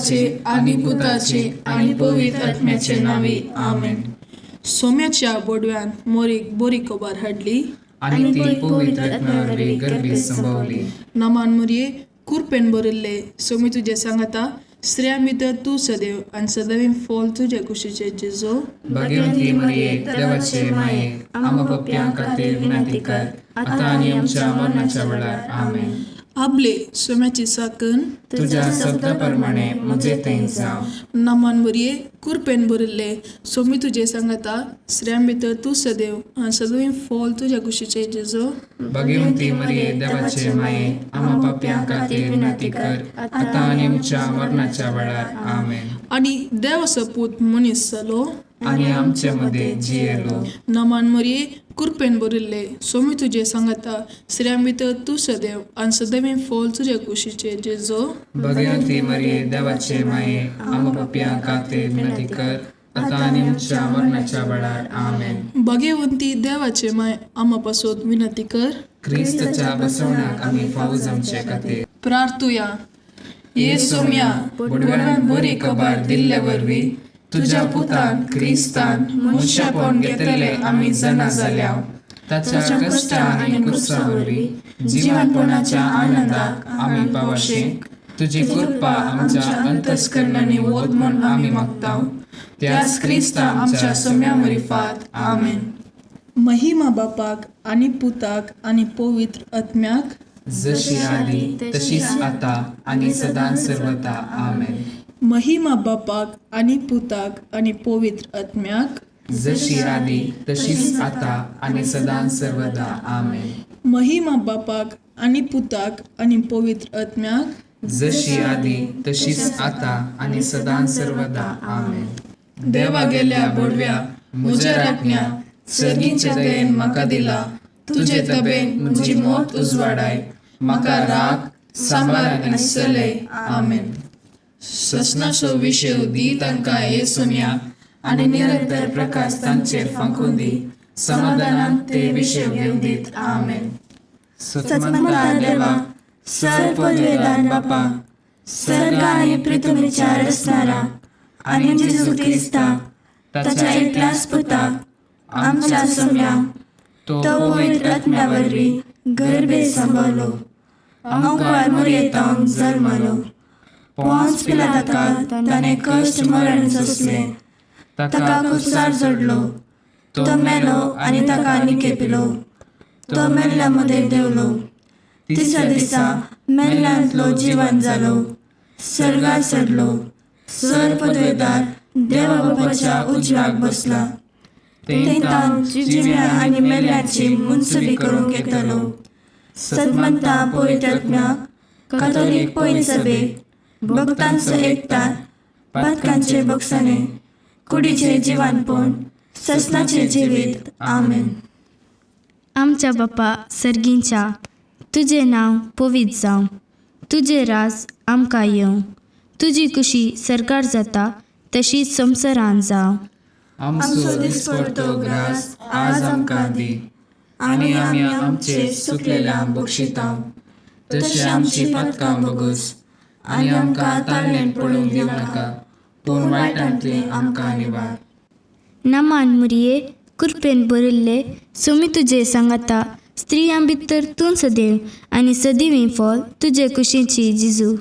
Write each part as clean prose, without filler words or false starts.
देवाचे आणि पुताचे आणि पवित्र आत्म्याचे नावे आमेन. सोम्याच्या बोडव्यान मोरीक बोरी कोबार हाडली आणि ती पवित्र आत्म्यावरवी गर्भीत संभवली. नमान मुरये कुरपेन बरिल्ले सोमी तुझे सांगता स्त्रियां भितर तू सदैव आणि सदैव फॉल तुझे कुशीचे जेजो. भाग्यवंती मरिये देवाचे माये आम्हा पप्प्यां खातीर विनंती कर आता आणि आमच्या मरणाच्या वेळार आमेन. आपले सोम्याची साकन तुझ्या शब्दाप्रमाणे म्हजे थंय जावं. नमान मुरये कुरपेन बरिल्ले सोमी तुझे सांगता स्त्रियां भितर तू सदैव आणि सदैव फॉल तुझे कुशीचे जेजो. भाग्यवंती मरिये देवाचे माये आम्हा पप्प्यां खातीर विनंती कर आता आणि आमच्या मरणाच्या वेळार आमेन. आणि देवाचो पूत मनीस जालो आणि आमच्या मध्ये जियेलो. नमान मरिये कुरपेन बरिल्ले सोमी तुझे सांगता स्त्रियां भितर तू सदैव आणि सदैव फॉल तुझे कुशीचे जेजो. भाग्यवंती मरिये देवाचे माये आम्हा पप्प्यां खातीर विनंती कर आता आणि आमच्या मरणाच्या वेळार आमेन. भाग्यवंती देवाचे माय आम्हा पासून विनंती कर. क्रिस्ताच्या बसवण्याक आम्ही फावो जमचे खातीर प्रार्थुया. ये सोम्या बोडव्यान बरी खबर दिल्ले वरवी तुझ्या पुतान क्रिस्तान मनशापण घेतले आम्ही जना जाल्या. ताच्या कष्टा आणि कुर्सा वरवी जिवनपणाच्या आनंदाक आम्ही पावशेक तुझी कृपा आमच्या अंतस्करणाने वोद म्हूण आम्ही मागताव. त्याच क्रिस्ता आमच्या सोम्या मरिफात आमेन. महिमा बापाक आणि पुताक आणि पवित्र आत्म्याक जशी आली तशीच आता आणि सदां सर्वदा आमेन. महिमा बापाक आणि पुताक आणि पवित्र आत्म्याक जशी आली तशीच आता आणि सदां सर्वदा आमेन. महिमा बापाक आणि पुताक आणि पवित्र आत्म्याक जशी आली तशीच आता आणि सदां सर्वदा आमेन. देवा गेल्या बोडव्या म्हज्या राखण्या सर्गीच्या दयेन म्हाका दिला. तुझे तबेन म्हजी मोत उजवाडाय म्हाका राख सांबाळ आनी चलय आमेन. ससनाचो विशय दी तांकां ये सोम्या आनी निरंतर प्रकाश तांचेर फांकून दी. समाधानान ते विशय घेवन दीत आमेन. सत्मंता देवा सर पदवेदार बापा सर्ग आणि पृथ्वीच्या रचणारा आणि जेजू ख्रिस्ता ताच्या एकल्याच पुताक आमच्या सोम्या तो पवित्र आत्म्यावरवी गर्भे सांभाळलो. अंकुर मोरयेतांक जल्मलो. पोंच पिलाताका ताणें कश्ट मरण सोंसले. ताका कुसार जोडलो. तो मेलो आनी ताका निकेपिलो. तो मेल्ल्या मध्ये देवलो. तिसऱ्या दिसा मेल्ल्यांतलो जिवंत जालो. सर्गार चडलो. सर पदवेदार देवा बापाच्या उजव्याक बसला. तेंतान जिव्या आनी मेल्ल्यांची मुनसुबी करूंक येतलो. सदमंता पवित्र आत्म्याक कातोलीक पयली सभेक भक्तांचो एकठाण पातकांचे बक्षणे कुडीचे जिवानपण ससनाचे जिवीत आमेन. आमच्या बापा सर्गींच्या तुझे नाव पवित्र जावं. तुझे राज आमकां येवं. तुजी कुशी सरकार जाता तशीच संवसारांत जावं. आमचो दिसपडतो ग्रास आज आमकां दी आनी आमी आमचे सुकलेल्यांक बक्षितांव. तशी आमची पातकां बगूस आनी आमकां ताळणेन पडूंक दिवं नाका पूण वायटांतले आमकां निवार. नमान मुरये कुरपेन बरिल्ले सोमी तुझे सांगता स्त्रियां भितर तूं सदैव आनी सदिवीं फॉल तुजे कुशीची जिजू.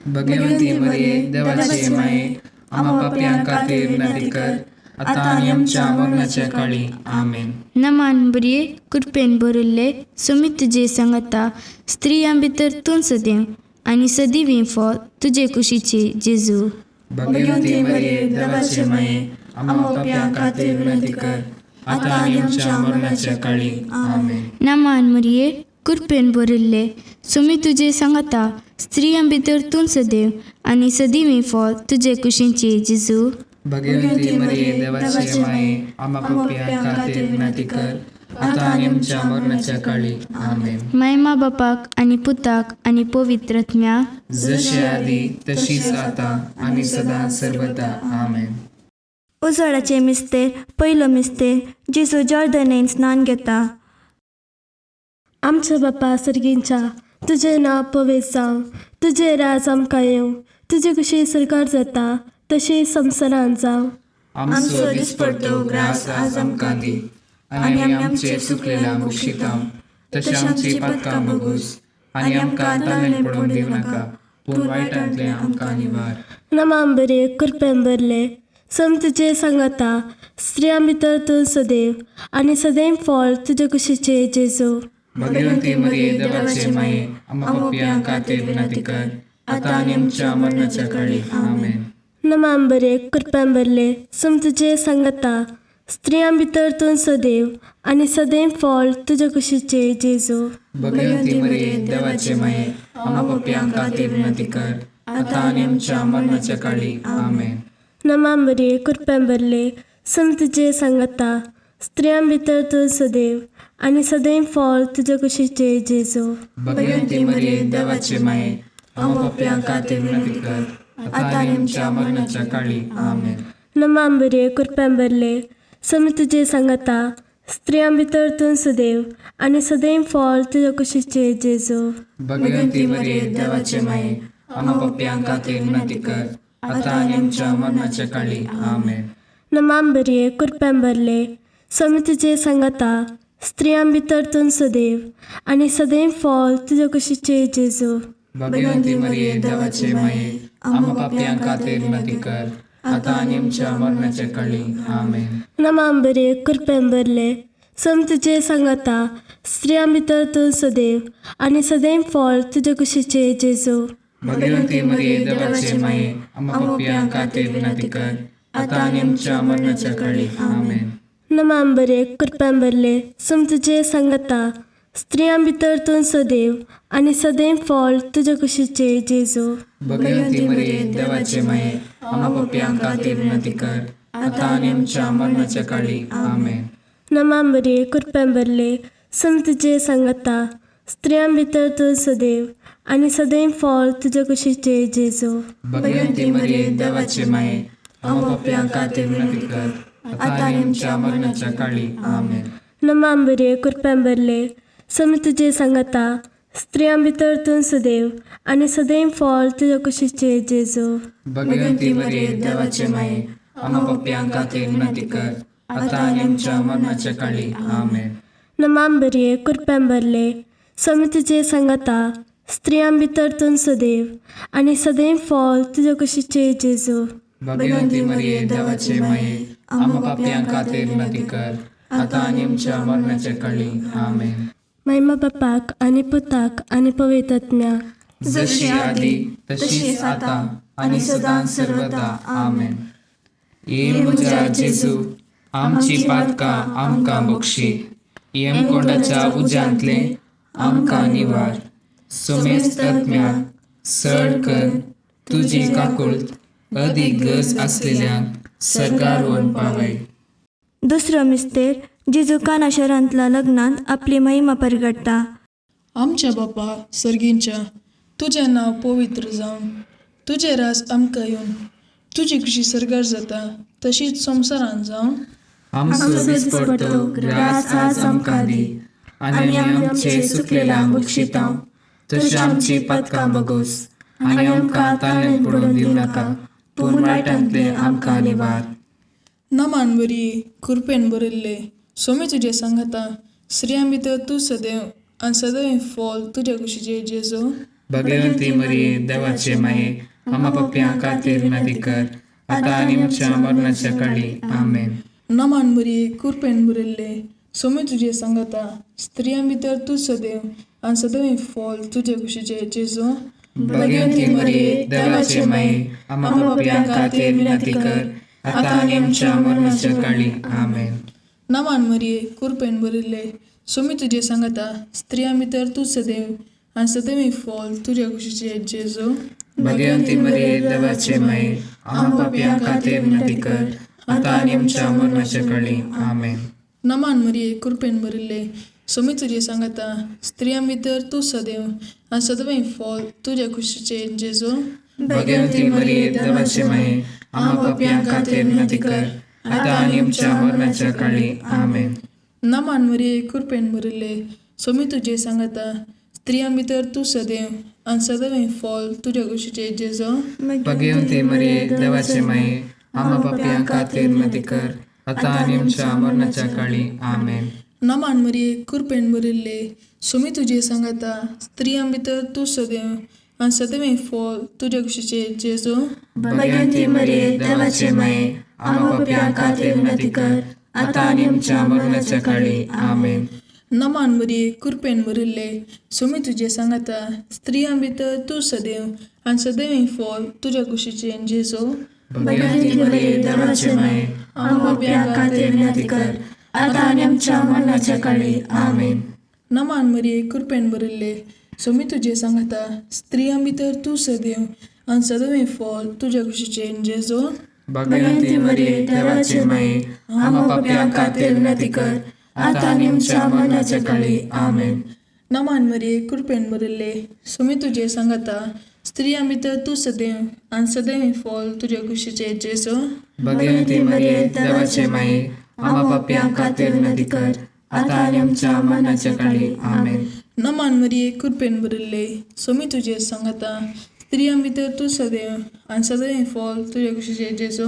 भगवंती मरिये देवाचे माये आम्हा पाप्यां खातीर विनंती कर आता आणि आमच्या मरणाच्या काळी आमेन. नमान मुरये कुरपेन बरिल्ले सोमी तुझे सांगता स्त्रियां भितर तूं सदैव आनी सदिवीं फॉल तुजे कुशीची जेजू. भगवंती मरिये देवाचे माये आम्हा पाप्यां खातीर विनंती कर आता आणि आमच्या मरणाच्या काळी आमेन. नमान मुरये कुरपेन बरिल्ले सोमी तुझे सांगता स्त्रियां भितर तूं सदैव आनी सदिवीं फॉल तुजे कुशीची जेजू. भगवंती मरिये देवाचे माये आम्हा पाप्यां खातीर विनंती कर आता आणि आमच्या मरणाच्या काळी आमेन. महिमा बापाक आणि पुताक आणि पवित्र आत्म्याक जशी आदी तशीच आता आणि सदा सर्वदा आमेन. उजवाडाचे मिस्तेर पयलो मिस्तेर जेजू जॉर्दनेन स्नान घेता. आमच्या बापा सर्गींच्या तुझे नाव पवित्र जावं. तुझे राज आमकां येवं. तुजे कशी सरकार जाता तशी संवसारांत जावं. आमचो दिसपडटो ग्रास आज आमकां दी, आनी आमी आमचे सुकलेल्या बुक्षितांव. तशी आमची पातकां बोगूस, आनी आमकां ताळमेळ पडोवंक दिवं नाका, पूण वायटांतले आमकां निवार. नमाम बरे कृपेन भरले सम तुजे सांगाता, स्त्रियां भितर तूं सदैव, आनी सदैव फळ तुजे कुशीचे जेजू. भगवंती मरिये देवाचे माये, आमकां पापियांक खातीर विनंती कर, आतां आनी आमच्या मरणाच्या काळी. आमेन. नमाम बरे कृपेन भरले सम तुजे सांगाता, स्त्रियां भितर तूं सदैव, आनी सदैव फळ तुजे कुशीचे जेजू. भगवंती मरिये देवाचे माये, आमकां पापियांक खातीर विनंती कर, आतां आनी आमच्या मरणाच्या काळी. आमेन. नमाम बरे कृपेन भरले सम तुजे सांगाता, स्त्रियां भितर तूं सदैव, आनी सदैव फळ तुजे कुशीचे जेजू. भगवंती मरिये देवाचे माये, आमकां पापियांक खातीर विनंती कर, आतां आनी आमच्या मरणाच्या काळी. आमेन. नमाम बरे कृपेन भरले सम तुजे सांगाता, स्त्रियां भितर तूं सदैव, आनी सदैव फळ तुजे कुशीचे जेजू. भगवंती मरिये देवाचे माये, आमकां पापियांक खातीर विनंती कर, आतां आनी आमच्या मरणाच्या काळी. आमेन. नमाम बरे कृपेन भरले सम तुजे सांगाता, स्त्रियां भितर तूं सदैव, आनी सदैव फळ तुजे कुशीचे जेजू. भगवंती मरिये देवाचे माये, आमकां पापियांक खातीर विनंती कर, आतां आनी आमच्या मरणाच्या काळी. आमेन. नमाम बरे कृपेन भरले सम तुजे सांगाता, स्त्रियां भितर तूं सदैव, आनी सदैव फळ तुजे कुशीचे जेजू. भगवंती मरिये देवाचे माये, आमकां पापियांक खातीर विनंती कर, आतां आनी आमच्या मरणाच्या काळी. आमेन. नमाम बरे कृपेन भरले सम तुजे सांगाता, स्त्रियां भितर तूं सदैव, आनी सदैव फळ तुजे कुशीचे जेजू. भगवंती मरिये देवाचे माये, आमकां पापियांक खातीर विनंती कर, आतां आनी आमच्या मरणाच्या काळी. आमेन. नमाम बरे कृपेन भरले सम तुजे सांगाता, स्त्रियां भितर तूं सदैव, आनी सदैव फळ तुजे कुशीचे जेजू. भगवंती मरिये देवाचे माये, आमकां पापियांक खातीर विनंती कर, आतां आनी आमच्या मरणाच्या काळी. आमेन. नमाम बरे कृपेन भरले सम तुजे सांगाता, स्त्रियां भितर तूं सदैव, आनी सदैव फळ तुजे कुशीचे जेजू. भगवंती मरिये देवाचे माये, आमकां पापियांक खातीर विनंती कर, आतां आनी आमच्या मरणाच्या काळी. आमेन. नमाम बरे कृपेन भरले सम तुजे सांगाता, स्त्रियां भितर तूं सदैव, आनी सदैव फळ तुजे कुशीचे जेजू. भगवंती मरिये देवाचे माये, आमकां पापियांक खातीर विनंती कर, आतां आनी आमच्या मरणाच्या काळी. आमेन. महिमा बापाक आनी पुताक आनी पवित्र आत्म्याक, जशी आदी तशीच आतां आनी सदां सर्वदा. आमेन. ये म्हज्या जेजू, आमची पातकां आमकां बक्षी, यमकोंडाच्या उज्यांतले आमकां निवार. सोमेस्त आत्म्याक सड कर तुजी काकुळट, अदीक गरज आसलेल्यांक सरकार व्हरून पावय. दुसरो मिस्तेर जेजू काना शारांतल्या लग्नांत आपली महिमा परगटता. आमच्या बापा सर्गींच्या, तुजें नांव पवित्र जावन, तुजें रास आमकां येवन, तुजी कशी सरकार जाता तशीच संवसारांत जावन. आमचो दिसपडटो ग्रास आज आमकां दी, आनी आमी आमचे सुकलेल्यांक बक्षितांव. तशी आमची पातकां बोगूस, आनी आमकां ताळमेळ पडोवंक दिवं नाका, पूण वायटांतले आमकां निवार. नमान बरी कृपेन बरयल्ले सोमी तुजे सांगाता, स्त्रियां भितर तूं सदैव, आनी सदैव फळ तुजे कुशीचे जेजू. भगवंती मरिये देवाचे माये, आमकां पापियांक खातीर विनंती कर, आतां आनी आमच्या मरणाच्या काळी. आमेन. नमान बरी कृपेन बरयल्ले सोमी तुजे सांगाता, स्त्रियां भितर तूं सदैव, आनी सदैव फळ तुजे कुशीचे जेजू. भगवंती मरिये देवाचे माये, आमकां पापियांक खातीर विनंती कर, आतां आनी आमच्या मरणाच्या काळी. आमेन. नमान मरिये कृपेन बरयल्ले सोमी तुजे सांगाता, स्त्रियां भितर तूं सदैव, आनी सदैव फळ तुजे कुशीचे जेजू. भगवंती मरिये देवाचे माये, आमकां पापियांक खातीर विनंती कर, आतां आनी आमच्या मरणाच्या काळी. आमेन. नमान मरिये कृपेन बरयल्ले सोमी तुजे सांगाता, स्त्रियां भितर तूं सदैव, आनी सदैव फळ तुजे कुशीचे जेजू. भगवंती मरिये देवाचे माये, आमकां पापियांक खातीर विनंती कर, आतां आनी आमच्या मरणाच्या काळी. आमेन. नमान मरिये कृपेन बरयल्ले सोमी तुजे सांगाता, स्त्रियां भितर तूं सदैव, आणि सदैव फॉल तुझ्या कुशीचे जेजो. भगवंती मरिये देवाचे माये आम्हा पापयां खातीर विनंती कर आता आणि आमच्या मरणाच्या काळी आमेन. नमान मरिये कृपेन भरिल्ले सुमी तुझे सांगता स्त्रियां भितर तू सदैव आणि सदैव फॉल तुझ्या कुशीचे जेजो. भगवंती मरिये देवाचे माये आम्हा पापयां खातीर विनंती कर आता आणि आमच्या मरणाच्या काळी आमेन. नमान मरिये कृपेन भरिल्ले सुमी तुझे सांगता स्त्रियां भितर तू सदैव आणि सदैव फॉल तुझ्या कुशीचे जेजो. भगवंती मरिये देवाचे माये आम्हा पापयां खातीर विनंती कर आता आणि आमच्या मरणाच्या काळी आमेन. नमान मरिये कृपेन भरिल्ले सुमी तुझे सांगता स्त्रियां भितर तू सदैव आणि सदैव फॉल तुझ्या कुशीचे जेजो. भगवंती मरिये देवाचे माये आम्हा पापयां खातीर विनंती कर आता आणि आमच्या मरणाच्या काळी आमेन. नमान मरिये कृपेन भरिल्ले सुमी तुझे सांगता स्त्रियां भितर तू सदैव आणि सदैव फॉल तुझ्या कुशीचे जेजो. भगवंती मरिये देवाचे माये आम्हा पापयां खातीर विनंती कर आता आणि आमच्या मरणाच्या काळी आमेन. नमान मरिये कृपेन भरिल्ले सुमी तुझे सांगता स्त्रियां भितर तू सदैव आणि सदैव फॉल तुझ्या कुशीचे जेजो.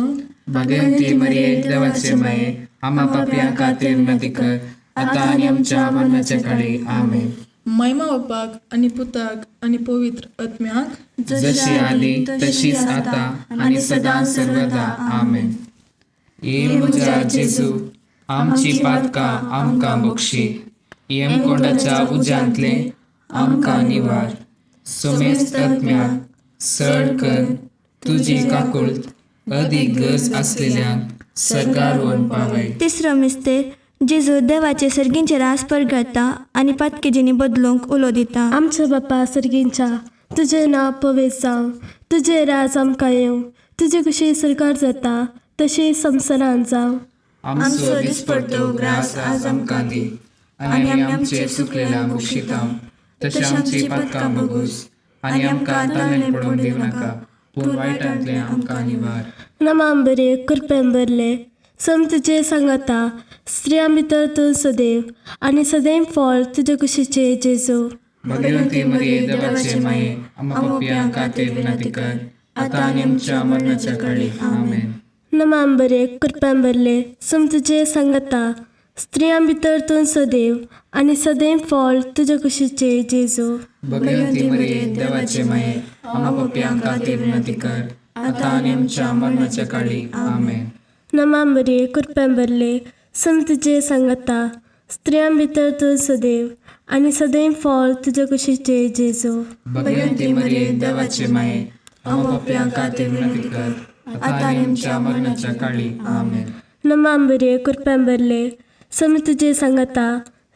भगवंती मरिये देवाचे माये आम्हा पापयां खातीर विनंती कर आता आणि आमच्या मरणाच्या काळी आमेन. महिमा बापाक आणि पुताक आणि पवित्र आत्म्याक जशी आली तशीच आता आणि सदा सर्वदा आमेन. ये म्हज्या जेजू आमची पातकां आमकां बक्षी येम कोंडाच्या उज्यांतले आमकां निवार. सोमेस्त आत्म्याक सड कर तुजी काकुळट अदीक गरज असलेल्यांक सरकार व्हरून पावय. तिसरो मिस्तेर जेजू देवाचे सर्गींचे रास परगडटा आनी पातकेजींनी बदलूंक उलो दिता. आमच्या बापा सर्गींच्या तुझे नांव पवित्र जावं, तुझे राज आमकां येवं, तुजे कशी सरकार जाता तशी संवसारांत जावं. आमचो दिसपडटो ग्रास आज आमकां दी आनी आमी आमचे चुकलेल्या बक्षितांव तशें आमची पातकां बगूस आनी आमकां ताणेन पडोवंक दिवं नाका पूण वायटांतले आमकां निवार. नमांबरे कृपेन भरले सम तुजे सांगता स्त्रियां भितर तूं सदैव आनी सदैव फॉल तुजे कुशीचे जेजू. भगवंती मरिये देवाचे माये आम्हा पापयां खातीर विनंती कर आता आनी आमच्या मरणाच्या काळी आमेन. नमांबरे कृपेन भरले सम तुजे सांगता स्त्रियां भितर तूं सदैव आनी सदैव फॉल तुजे कुशीचे जेजू. भगवंती मरिये देवाचे माये आम्हा पापयां खातीर विनंती कर आता आनी आमच्या मरणाच्या काळी आमेन. नमांबरे कृपेन भरले सम तुजे सांगता स्त्रियां भितर तूं सदैव आनी सदैव फॉल तुजे कुशीचे जेजू. भगवंती मरिये देवाचे माये आम्हा पापयां खातीर विनंती कर आता आनी आमच्या मरणाच्या काळी आमेन. नमांबरे कृपेन भरले सम तुजे सांगता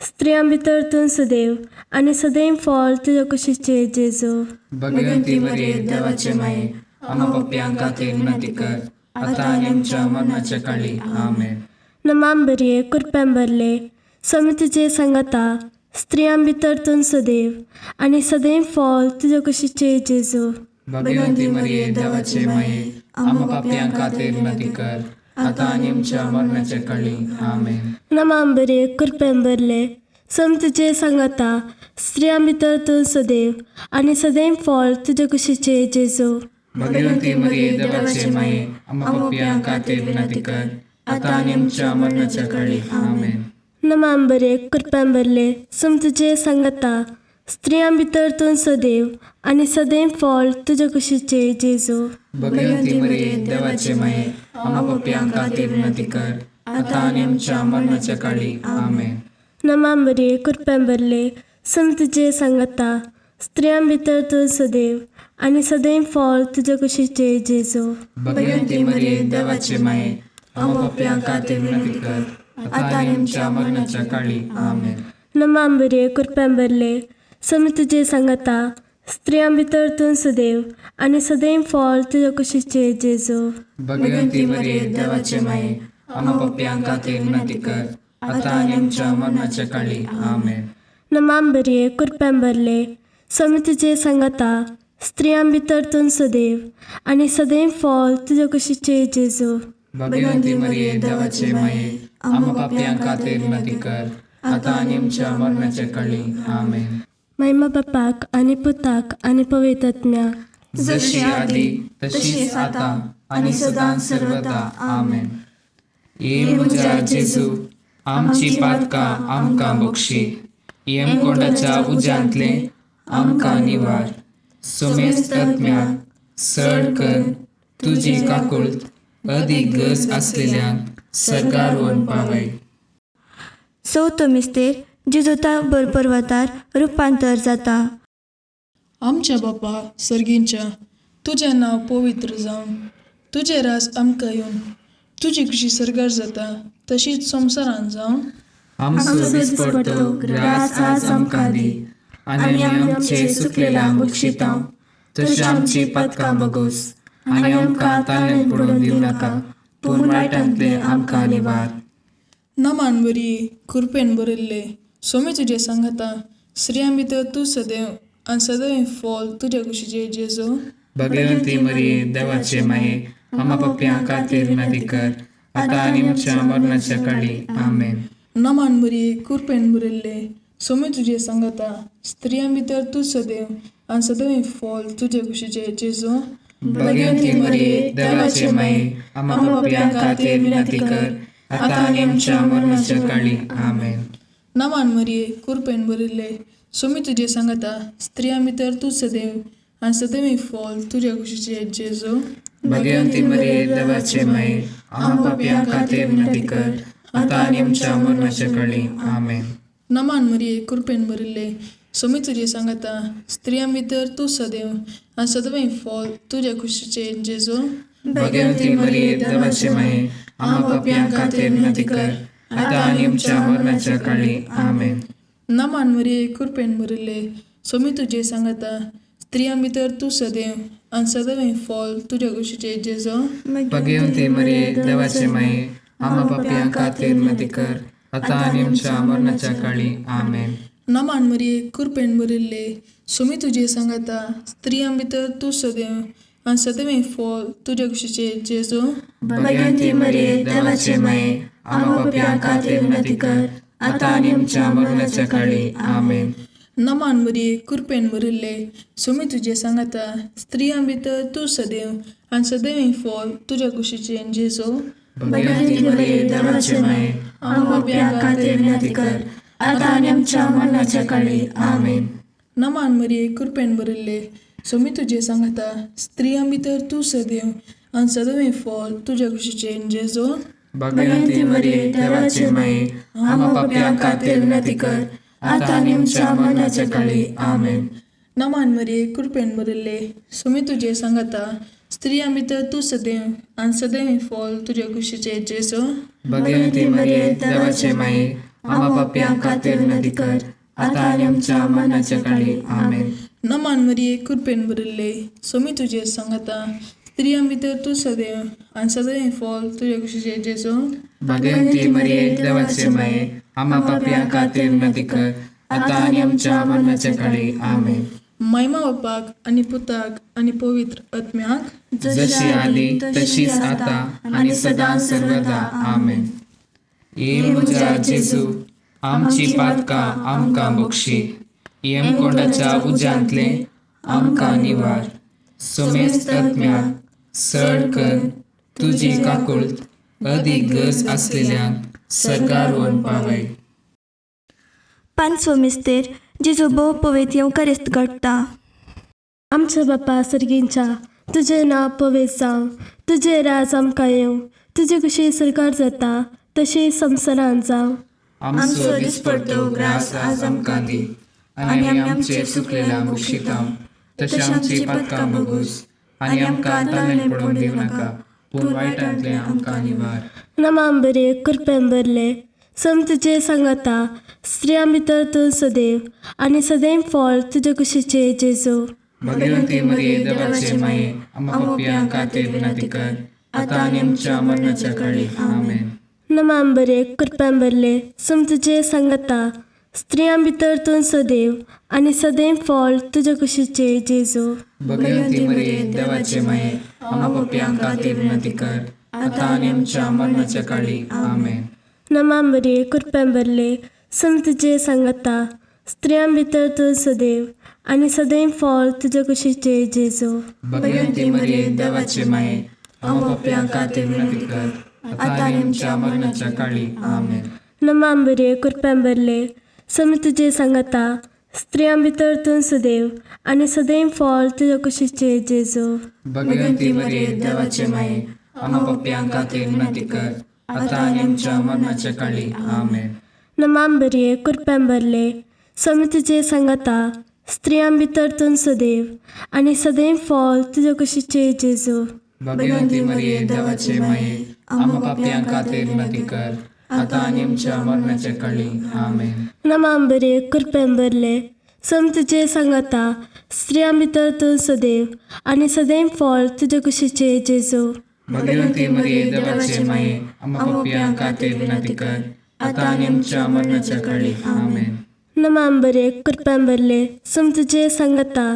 स्त्रियां भितर तूं सदैव आनी सदैव फॉल तुजे कुशीचे जेजू. भगवंती मरिये देवाचे माये आम्हा पापयां खातीर विनंती कर आता आनी आमच्या मरणाच्या काळी आमेन. नमांबरे कृपेन भरले सम तुजे सांगता स्त्रियां भितर तूं सदैव आनी सदैव फॉल तुजे कुशीचे जेजू. भगवंती मरिये देवाचे माये आम्हा पापयां खातीर विनंती कर आता आनी आमच्या मरणाच्या काळी आमेन. नमांबरे कृपेन भरले सम तुजे सांगता स्त्रियां भितर तूं सदैव आनी सदैव फॉल तुजे कुशीचे जेजू. भगवंती मरिये देवाचे माये आम्हा पापयां खातीर विनंती कर आता आनी आमच्या मरणाच्या काळी आमेन. नमांबरे कृपेन भरले सम तुजे सांगता स्त्रियां भितर तूं सदैव आनी सदैव फॉल तुजे कुशीचे जेजू. भगवंती मरिये देवाचे माये आम्हा पापयां खातीर विनंती कर आता आनी आमच्या मरणाच्या काळी आमेन. नमांबरे कृपेन भरले सम तुजे सांगता स्त्रियां भितर तूं सदैव आनी सदैव फॉल तुजे कुशीचे जेजू. भगवंती मरिये देवाचे माये आम्हा पापयां खातीर विनंती कर आता आनी आमच्या मरणाच्या काळी आमेन. नमांबरे कृपेन भरले सम तुजे सांगता स्त्रियां भितर तूं सदैव आनी सदैव फॉल तुजे कुशीचे जेजू. भगवंती मरिये देवाचे माये आम्हा पापयां खातीर विनंती कर आता आनी आमच्या मरणाच्या काळी आमेन. नमांबरे कृपेन भरले सम तुजे सांगता स्त्रियां भितर तूं सदैव आनी सदैव फॉल तुजे कुशीचे जेजू. भगवंती मरिये देवाचे माये आम्हा पापयां खातीर विनंती कर आता आनी आमच्या मरणाच्या काळी आमेन. महिमा बापाक आनी पुताक आनी पवित्र आत्म्याक जशी आदी तशीच आता आणि सदां सर्वदा आमेन. ये म्हज्या जेजू आमची पातकां आमकां बक्षी, येमकोंडाच्या उज्यांतले आमकां निवार. सोमेस्त आत्म्याक सड कर तुजी काकुळट अदीक गरज आसलेल्यांक सरकार व्हरून पावय. चवथो मिस्तेर जेजूता भर पर्वतार रुपांतर जाता. आमच्या बापा सर्गींच्या तुजें नांव पवित्र जावन तुजें रास आमकां येवन तुजी कशी सरकार जाता तशीच संवसारांत जावन आमचो दिसपडटो ग्रास आज आमकां दी, आनी आमी आमचे सुकलेल्यांक बक्षितांव. तशी आमची पातकां बगोस, आनी आमकां ताळ्यांत पडून दिवं नाका, पूण वायटांतले आमकां निवार. नमान बरी कृपेन बरयल्ले सोमी तुजे सांगाता स्त्रियां भितर तूं सदैव आनी सदैव फॉल तुज्या कुशीचे जेजू. भगवंती मरिये देवाचे माये, आमा पप्प्यां खातीर विनंती कर, आतां आनी आमच्या मरणाच्या काळी आमेन. नमान बरी कृपेन बरयल्ले सोमी तुजे सांगाता स्त्रियां भितर तूं सदैव आनी सदैव फॉल तुज्या कुशीचे जेजू. भगवंती मरिये देवाचे माये, आमा पप्प्यां खातीर विनंती कर, आतां आनी आमच्या मरणाच्या काळी आमेन. नमान मरिये कृपेन बरयल्ले सोमी तुजे सांगाता स्त्रियां भितर तूं सदैव आनी सदैव फॉल तुज्या कुशीचे जेजू. भगवंती मरिये देवाचे माये, आमा पप्प्यां खातीर विनंती कर, आतां आनी आमच्या मरणाच्या काळी आमेन. नमान मरिये कृपेन बरयल्ले सोमी तुजे सांगाता स्त्रियां भितर तूं सदैव आनी सदैव फॉल तुज्या कुशीचे जेजू. भगवंती मरिये देवाचे माये, आमा पप्प्यां खातीर विनंती कर, आतां आनी आमच्या मरणाच्या काळी आमेन. नमान मरिये कृपेन बरयल्ले सोमी तुजे सांगाता स्त्रियां भितर तूं सदैव आनी सदैव फॉल तुज्या कुशीचे जेजू. भगवंती मरिये देवाचे माये, आमा पप्प्यां खातीर विनंती कर, आतां आनी आमच्या मरणाच्या काळी आमेन. नमान मरिये कृपेन बरयल्ले सोमी तुजे सांगाता स्त्रियां भितर तूं सदैव आनी सदैव फॉल तुज्या कुशीचे जेजू. भगवंती मरिये देवाचे माये, आमा पप्प्यां खातीर विनंती कर, आतां आनी आमच्या मरणाच्या काळी आमेन. नमान मरिये कृपेन बरयल्ले सोमी तुजे सांगाता स्त्रियां भितर तूं सदैव आनी सदैव फॉल तुज्या कुशीचे जेजू. भगवंती मरिये देवाचे माये, आमा पप्प्यां खातीर विनंती कर, आतां आनी आमच्या मरणाच्या काळी आमेन. नमान मरिये कृपेन बरयल्ले सोमी तुजे सांगाता स्त्रियां भितर तूं सदैव आनी सदैव फॉल तुज्या कुशीचे जेजू. भगवंती मरिये देवाचे माये, आमा पप्प्यां खातीर विनंती कर, आतां आनी आमच्या मरणाच्या काळी आमेन. नमान मरिये कृपेन बरयल्ले सोमी तुजे सांगाता स्त्रियां भितर तूं सदैव आनी सदैव फॉल तुज्या कुशीचे जेजू. भगवंती मरिये देवाचे माये, आमा पप्प्यां खातीर विनंती कर, आतां आनी आमच्या मरणाच्या काळी आमेन. नमान मरिये कृपेन बरयल्ले सोमी तुजे सांगाता स्त्रियां भितर तूं सदैव आनी सदैव फॉल तुज्या कुशीचे जेजू. भगवंती मरिये देवाचे माये, आमा पप्प्यां खातीर विनंती कर, आतां आनी आमच्या मरणाच्या काळी आमेन. महिमा बापाक आनी पुताक आनी पवित्र आत्म्याक जशी आदी तशीच आता आणि सदां सर्वदा आमेन. ये म्हज्या जेजू आमची पातकां आमकां बक्षी, येमकोंडाच्या उज्यांतले आमकां निवार. सोमेस्त आत्म्याक सड कर तुजी काकुळट अदीक गरज आसलेल्यांक सरकार व्हरून पावय. पांचवो मिस्तेर जेजू भोव पवित्र येवकारिस्त घडटा. आमच्या बापा सर्गींच्या तुजें नांव पवित्र जावं, तुजें राज आमकां येवं, तुजी कशी सरकार जाता तशी संवसारांत जावं. आमचो दिसपडटो ग्रास आज आमकां दी, आनी आमी आमचे सुकलेल्यांक बक्षितांव. तशी आमची पातकां बगूस, आनी आमकां ताळ्यांत पडून दिवं नाका, पूण वायटांतले आमकां निवार. नमान बरे कृपेन बरले सम तुजे सांगाता स्त्रियां भितर तूं सदैव आनी सदैव फॉल तुज्या कुशीचे जेजू. भगवंती मरिये देवाचे माये, आमा पप्प्यां खातीर विनंती कर, आतां आनी आमच्या मरणाच्या काळी आमेन. नमान बरे कृपेन बरले सम तुजे सांगाता स्त्रियां भितर तूं सदैव आनी सदैव फॉल तुज्या कुशीचे जेजू. भगवंती मरिये देवाचे माये, आमा पप्प्यां खातीर विनंती कर, आतां आनी आमच्या मरणाच्या काळी आमेन. नमान बरे कृपेन बरले सम तुजे सांगाता स्त्रियां भितर तूं सदैव आनी सदैव फळ तुज्या कुशीचे जेजू. भगवंती मरिये देवाचे माये, आमकां पाप्यांक खातीर विनंती कर, आता आनी आमच्या मरणाच्या काळी. आमेन. नमांबरे कृपेंबरले समी तुजे सांगता स्त्रियां भितर तूं सदैव आनी सदैव फळ तुज्या कुशीचे जेजू. भगवंती मरिये देवाचे माये, आमकां पाप्यांक खातीर विनंती कर, आता आनी आमच्या मरणाच्या काळी. आमेन. नमांबरे कृपेंबरले समी तुजे सांगता स्त्रियां भितर तूं सदैव आनी सदैव फळ तुज्या कुशीचे जेजू. भगवंती मरिये देवाचे माये, आमकां पाप्यांक खातीर विनंती कर, आता आनी आमच्या मरणाच्या काळी. आमेन. नमांबरे कृपेंबरले समी तुजे सांगता स्त्रियां भितर तूं सदैव आनी सदैव फळ तुज्या कुशीचे जेजू. भगवंती मरिये देवाचे माये, आमकां पाप्यांक खातीर विनंती कर, आता आनी आमच्या मरणाच्या काळी. आमेन. नमांबरे कृपेंबरले समी तुजे सांगता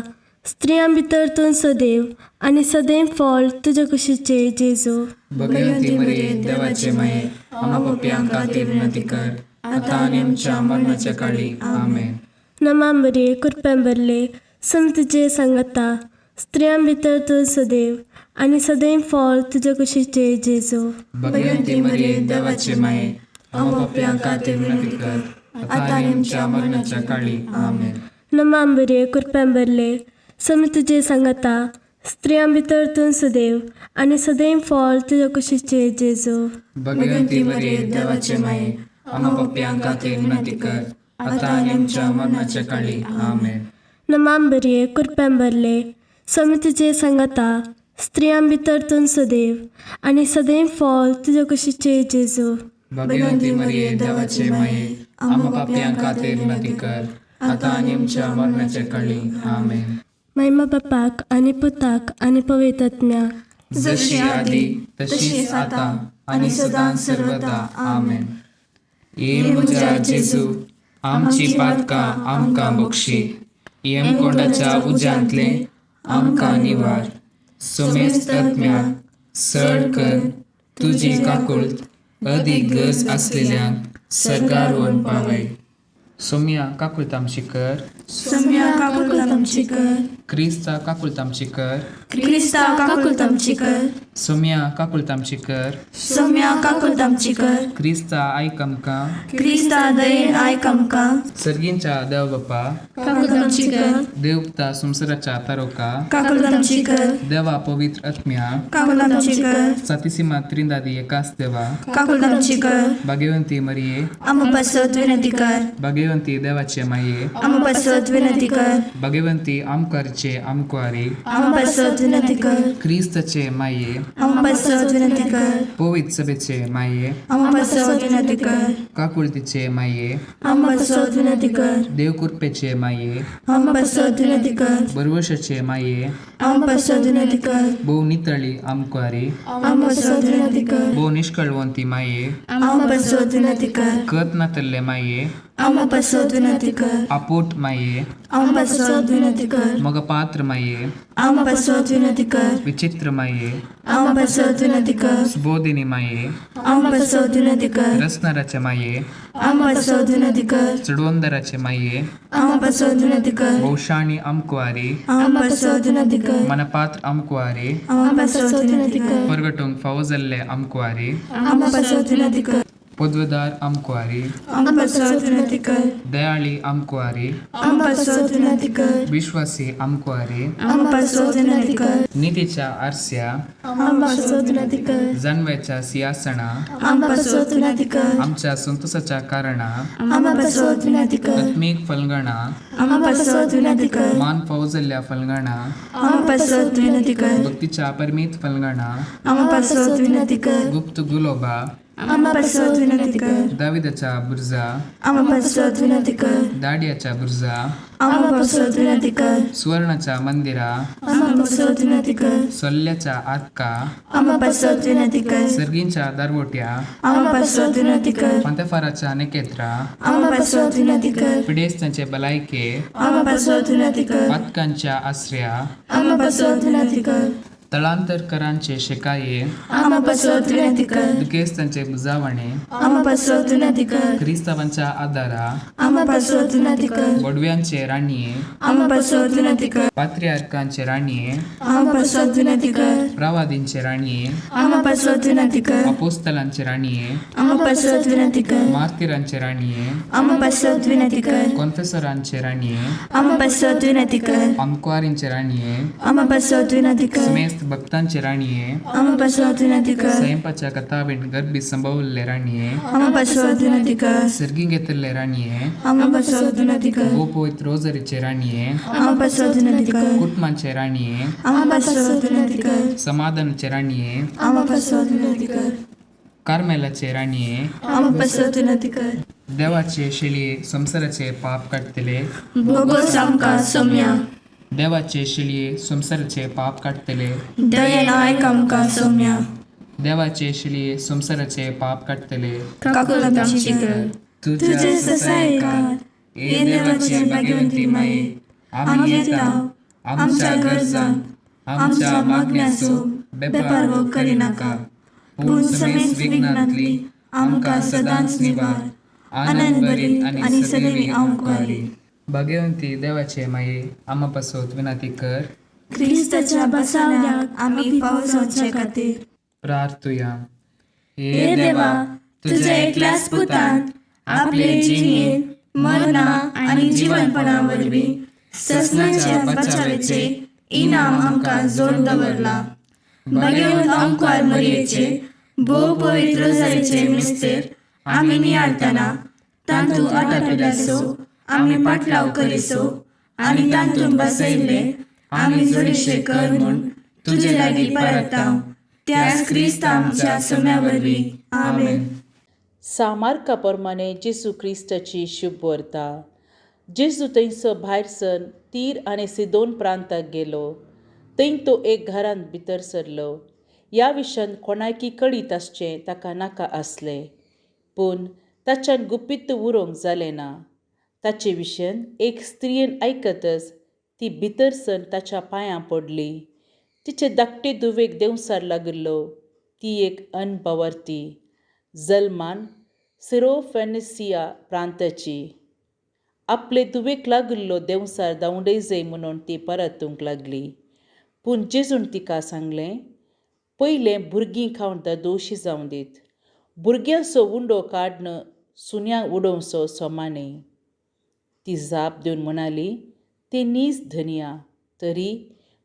स्त्रियां भितर तूं सदैव आनी सदैव फळ तुज्या कुशीचे जेजू. भगवंती मरिये देवाचे माये, आमकां पाप्यांक खातीर विनंती कर, आता आनी आमच्या मरणाच्या काळी. आमेन. नमांबरे कृपेंबरले समी तुजे सांगता स्त्रियां भितर तूं सदैव आनी सदैव फळ तुज्या कुशीचे जेजू. भगवंती मरिये देवाचे माये, आमकां पाप्यांक खातीर विनंती कर, आता आनी आमच्या मरणाच्या काळी. आमेन. नमांबरे कृपेंबरले समी तुजे सांगता स्त्रियां भितर तूं सदैव आनी सदैव फळ तुज्या कुशीचे जेजू. भगवंती मरिये देवाचे माये, आमकां पाप्यांक खातीर विनंती कर, आता आनी आमच्या मरणाच्या काळी. आमेन. नमांबरे कृपेंबरले समी तुजे सांगता स्त्रियां भितर तूं सदैव आनी सदैव फळ तुज्या कुशीचे जेजू. भगवंती मरिये देवाचे माये, आमकां पाप्यांक खातीर विनंती कर, आता आनी आमच्या मरणाच्या काळी. आमेन. महिमा बापाक आनी पुताक आनी पवित्र आत्म्याक, जशी आदी तशीच आता आनी सदां सर्वदा. आमेन. ये म्हज्या जेजू, आमची पातकां आमकां बक्षी, यमकोंडाच्या उज्यांतले आमकां निवार. सोमेस्त आत्म्याक सड कर तुजी काकुळट अदीक गरज आसलेल्यांक सर्गार व्हरून पावय. सोम्या काकुळट आमची कर, सम्या काकुळट आमची कर, क्रिस्ता काकुळट आमची कर, क्रिस्ता काकुळट आमची कर, सोम्या काकुळट आमची कर, सम्या काकुळट आमची कर, क्रिस्ता आयक आमकां. क्रिस्ता दयेन आयक आमकां. सर्गींच्या देव बापा, काकुळट आमची कर, देवता संवसाराच्या तारोका, काकुळट आमची कर, देवा पवित्र आत्म्या, काकुळट आमची कर, सातिसिमा त्रिंदादी एकाच देवा, काकुळट आमची कर. भाग्यवंती मरिये, आम पासत विनंती कर, भाग्यवंती देवाचे माये, आम पासत विनंती कर, भाग्यवंती आमकारीचे आमकुआरी, आम पासत विनंती कर, क्रिस्तचे माये, आम पासत विनंती कर, पवित्र सभेचे माये, आम पासत विनंती कर, काकुळतीचे माये, आम पासत विनंती कर, देवकृपेचे माये, आम पासत विनंती कर, बरवशाचे माये, आम पासत विनंती कर, भोव नितळी आमकुआरी, आम पासत विनंती कर, भोव निष्कळवंती माये, आम पासत विनंती कर, कत नातल्ले माये, आम पासत विनंती कर, आपोट माये, आम पासत विनंती कर, मग पात्र माये, आम पासत विनंती कर, विचित्र माये, आम पासत विनंती कर, सुबोधिनी माये, आम पासत विनंती कर, रसनाराचे माये, आम पासत विनंती कर, चडवंदराचे माये, आम पासत विनंती कर, भौशाणी आमकुआरी, आम पासत विनंती कर, मनपात्र आमकुआरी, आम पासत विनंती कर, परगटूंक फावो जाल्ले आमकुआरी, आम पासत विनंती कर, पदवेदार आमकुआरी, आम पासत विनंती कर, दयाळी आमकुआरी, आम पासत विनंती कर, विश्वासी आमकुआरी, आम पासत विनंती कर, नीतीच्या आरस्या, आम पासत विनंती कर, जाणव्याच्या सिंहासना, आम पासत विनंती कर, आमच्या संतोषाच्या कारणा, आम पासत विनंती कर, आत्मीक फलगणा, आम पासत विनंती कर, मान फावो जाल्ल्या फलगणा, आम पासत विनंती कर, भक्तीच्या परमीत फलगणा, आम पासत विनंती कर, गुप्त गुलोबा, आम पासत विनंती कर, दाविदाच्या बुर्जा, आम पासत विनंती कर, दाडियाच्या बुर्जा, आम पासत विनंती कर, सुवर्णाच्या मंदिरा, आम पासत विनंती कर, सोल्ल्याच्या आर्का, आम पासत विनंती कर, सर्गींच्या दारवोट्या, आम पासत विनंती कर, पंतफाराच्या नकेत्रा, आम पासत विनंती कर, पिडेस्तांचे भलायके, आम पासत विनंती कर, पातकांच्या आश्रया, आम पासत विनंती कर, तळांतरकरांचे शेकाये आम्हा पासत विनंती कर. दुखेस्तांचे बुजावणे आम्हा पासत विनंती कर. क्रिस्तावांच्या आदारा आम्हा पासत विनंती कर. बोडव्यांचे राणीये आम्हा पासत विनंती कर. पात्रियार्कांचे राणीये आम्हा पासत विनंती कर. प्रवादींचे राणीये आम्हा पासत विनंती कर. अपोस्तलांचे राणीये आम्हा पासत विनंती कर. मार्तिरांचे राणीये आम्हा पासत विनंती कर. कॉन्फेसरांचे राणीये आम्हा पासत विनंती कर. अंकवारींचे राणीये आम्हा पासत विनंती कर. समेस्त भक्तांचे राणीये आम्हा पासत विनंती कर. स्वयंपाच्या कथावेंट गर्भी संभवले राणीये आम्हा पासत विनंती कर. सर्गी घेतले राणीये आम्हा पासत विनंती कर. ओ पवित्र रोजरीचे राणीये आम्हा पासत विनंती कर. कुटुंबांचे राणीये आम्हा पासत विनंती कर. समाधानाचे राणीये आम्हा पासत विनंती कर. कार्मेलाचे राणीये आम्हा पासत विनंती कर. देवाचे शेळये संसाराचे पाप काढतले भोगोस आमकां सौम्या. देवाचे शेळये संसाराचे पाप काढतले दयेन आयक आमकां सौम्या. देवाचे शेळये संसाराचे पाप काढतले काकूल आमची कर. तुझे ससायकार हे देवाचे भाग्यवंती माये. आम्ही येताव आमच्या गरजांक आमच्या मागण्याचो बेपार वो करिनाका. पूण समेस्त विघ्नांतली आमकां सदांच निवार. आनंद बरी आनी सदैवी आमकारी. भाग्यवंती देवाचे माये आम्हा पासत विनंती कर. क्रिस्ताच्या बसावण्याक आम्ही फावो जावचे खातीर प्रार्थुया. हे देवा तुझ्या एकल्याच पुतान आपले जिणेन मरणा आनी जीवनपणा वरवीं ससनाच्या बचावेचे इनाम आमकां जोड दवरला. भाग्यवंत ओंकार मरयेचे भोव पवित्र रोजारीचे मिस्तेर आमी नियाळतना तांतू आटापिल्यासो आमी पाटलाव करिसो आनी तांतून बसयले आमी जोडीशे कर म्हूण तुजे लागीं परतांव. त्याच क्रिस्त आमच्या सौम्या वरवीं. आमेन. सामार्का प्रमाणे जेसू क्रिस्ताची शुभ वार्ता. जेसू थंयसर भायर सर तीर आनी सिदोन प्रांताक गेलो. थंय तो एक घरांत भितर सरलो. ह्या विशयान कोणायकी कळीत आसचें ताका नाका आसलें. पूण ताच्यान गुपीत उरोवंक जालें ना. ताचे विशयान एक स्त्रियेन आयकतच ती भितर सर ताच्या पांयां पडली. तिचे धाकटे धुवेक देंवसार लागिल्लो. ती एक अनपवर्ती जल्मान सिरोफेनिसिया प्रांताची. आपले धुवेक लागिल्लो देंवसार धांवडय जाय म्हणून ती परतूंक लागली. पूण जेजून तिका सांगलें, पयलें भुरगीं खावन दोशी जावं दीत. भुरग्यांचो उंडो काडन सुन्यांक उडोवचो सोमाने. ती जाप दिवन म्हणाली, ते नीज धनिया. तरी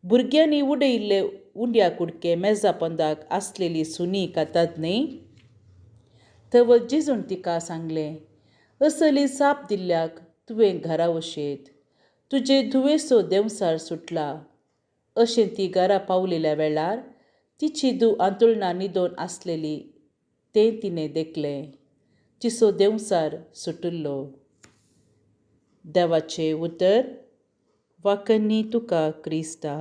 भुरग्यांनी उडयिल्ले उंड्या कुडके मेजा पंदाक आसलेली सुनी खातात न्ही. थंय जेजून तिका सांगलें, असली जाप दिल्ल्याक तुवें घरा वशेत. तुजे धुवेचो देंवसार सुटला. अशें ती घरा पावलेल्या वेळार तिची धूव आंतुळना न्हिदोन आसलेली तें तिणें देखलें. तिचो देंवसार सुटिल्लो. देवाचें उतर. वाकन्नी तुका क्रिस्ता.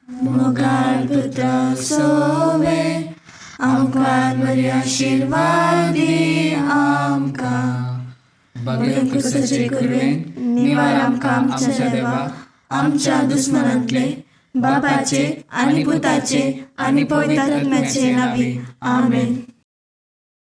मोगाळ पुत्र सोवे आमकां बरी आशिर्वाद दी आमकां. बगेन कुसाचे कुरवेन निवार आमकां आमच्या देवा आमच्या दुस्मनांतले बापाचे आनी पुताचे आनी पवित्र आत्म्याचे नांवी आमेन.